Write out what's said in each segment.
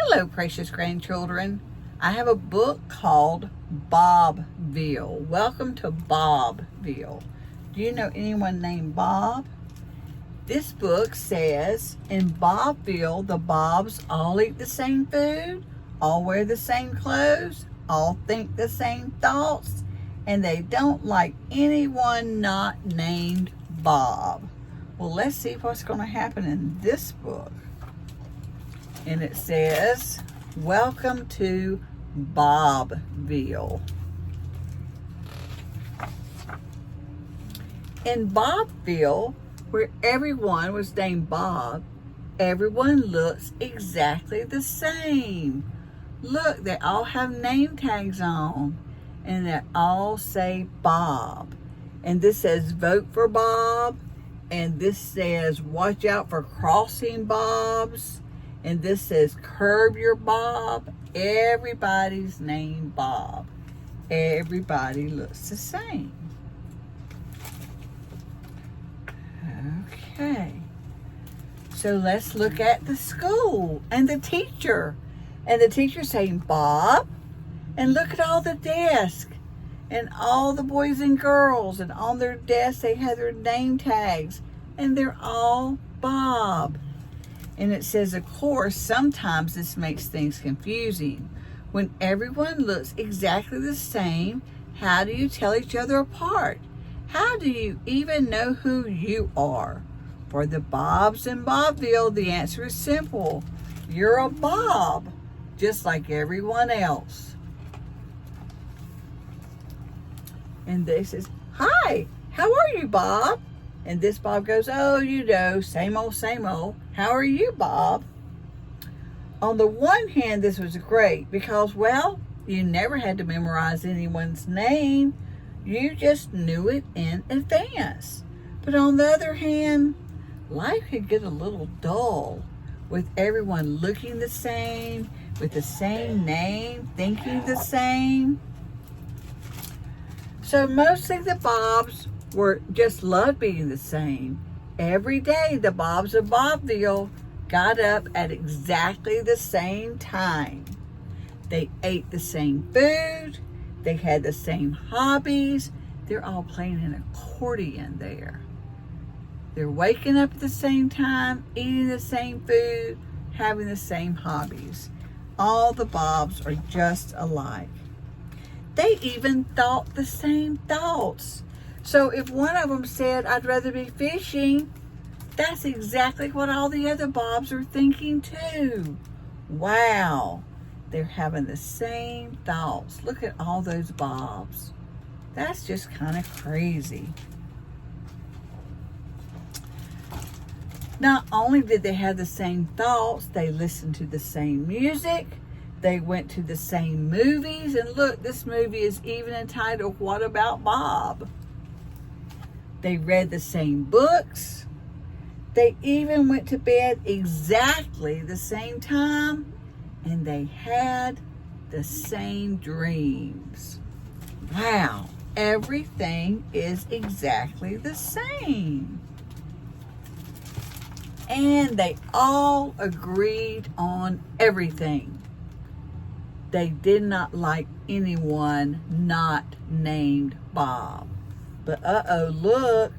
Hello, precious grandchildren. I have a book called Bobville. Welcome to Bobville. Do you know anyone named Bob? This book says, in Bobville, the Bobs all eat the same food, all wear the same clothes, all think the same thoughts, and they don't like anyone not named Bob. Well, let's see what's going to happen in this book. And it says, welcome to Bobville. In Bobville, where everyone was named Bob, everyone looks exactly the same. Look, they all have name tags on, and they all say Bob. And this says, vote for Bob. And this says, watch out for crossing Bobs. And this says, curb your Bob. Everybody's named Bob. Everybody looks the same. Okay. So let's look at the school and the teacher. And the teacher saying, Bob. And look at all the desks. And all the boys and girls. And on their desks, they have their name tags. And they're all Bob. And it says, of course, sometimes this makes things confusing. When everyone looks exactly the same, how do you tell each other apart? How do you even know who you are? For the Bobs in Bobville, the answer is simple. You're a Bob, just like everyone else. And they says, hi, how are you, Bob? And this Bob goes, oh, you know, same old, same old. How are you, Bob? On the one hand, this was great because, well, you never had to memorize anyone's name. You just knew it in advance. But on the other hand, life could get a little dull with everyone looking the same, with the same name, thinking the same. So mostly the Bobs were just loved being the same. Every day the Bobs of Bobville got up at exactly the same time. They ate the same food. They had the same hobbies. They're all playing an accordion there. They're waking up at the same time, eating the same food, having the same hobbies. All the Bobs are just alike. They even thought the same thoughts. So if one of them said, I'd rather be fishing, that's exactly what all the other Bobs are thinking too. Wow, they're having the same thoughts. Look at all those Bobs. That's just kind of crazy. Not only did they have the same thoughts, they listened to the same music. They went to the same movies. And look, this movie is even entitled, What About Bob? They read the same books. They even went to bed exactly the same time. And they had the same dreams. Wow, everything is exactly the same. And they all agreed on everything. They did not like anyone not named Bob. But look,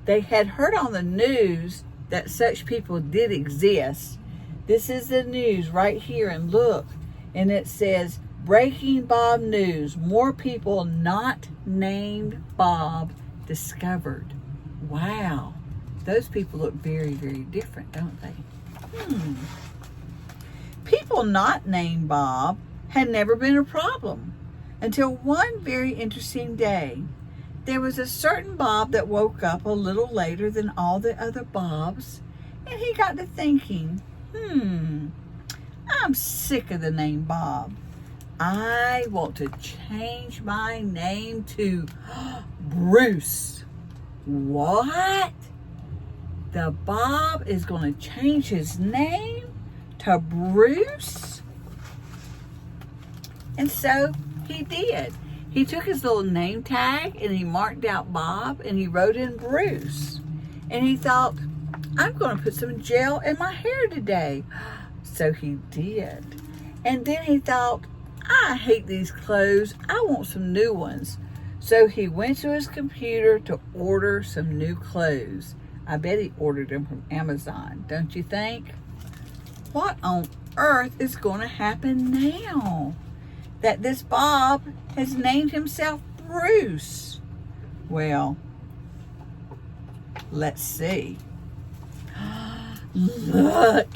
they had heard on the news that such people did exist. This is the news right here, and look, and it says, breaking Bob news, more people not named Bob discovered. Wow, those people look very, very different, don't they? People not named Bob had never been a problem until one very interesting day. There was a certain Bob that woke up a little later than all the other Bobs, and he got to thinking, I'm sick of the name Bob. I want to change my name to Bruce. What? The Bob is going to change his name to Bruce? And so he did. He took his little name tag and he marked out Bob and he wrote in Bruce. And he thought, I'm going to put some gel in my hair today. So he did. And then he thought, I hate these clothes. I want some new ones. So he went to his computer to order some new clothes. I bet he ordered them from Amazon, don't you think? What on earth is going to happen now that this Bob has named himself Bruce? Well, let's see. Look.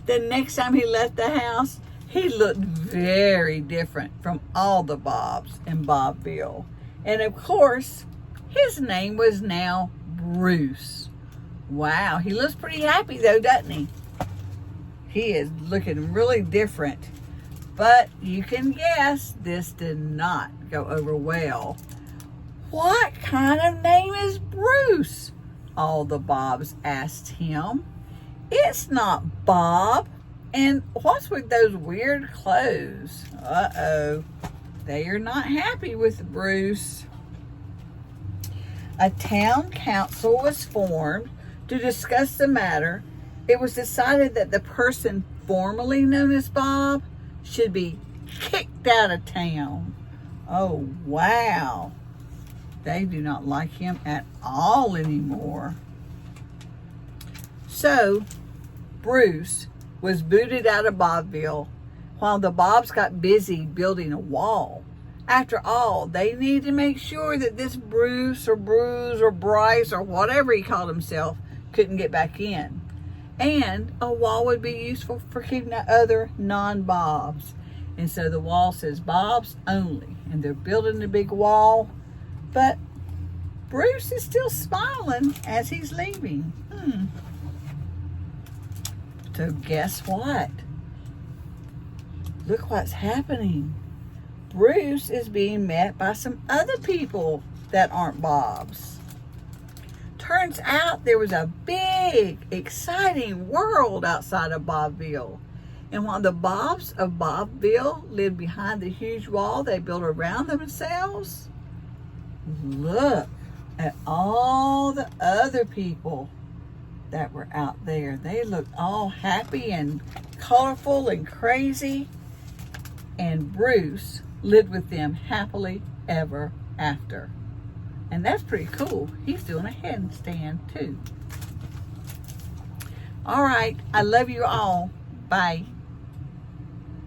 The next time he left the house, he looked very different from all the Bobs in Bobville. And of course, his name was now Bruce. Wow, he looks pretty happy though, doesn't he? He is looking really different. But you can guess this did not go over well. What kind of name is Bruce? All the Bobs asked him. It's not Bob. And what's with those weird clothes? Uh-oh. They are not happy with Bruce. A town council was formed to discuss the matter. It was decided that the person formerly known as Bob should be kicked out of town. Oh, wow. They do not like him at all anymore. So, Bruce was booted out of Bobville while the Bobs got busy building a wall. After all, they needed to make sure that this Bruce or Bryce or whatever he called himself couldn't get back in. And a wall would be useful for keeping the other non-Bobs. And so the wall says Bobs only. And they're building the big wall. But Bruce is still smiling as he's leaving. So guess what? Look what's happening. Bruce is being met by some other people that aren't Bobs. Turns out there was a big, exciting world outside of Bobville. And while the Bobs of Bobville lived behind the huge wall they built around themselves, look at all the other people that were out there. They looked all happy and colorful and crazy. And Bruce lived with them happily ever after. And that's pretty cool. He's doing a handstand too. All right. I love you all. Bye.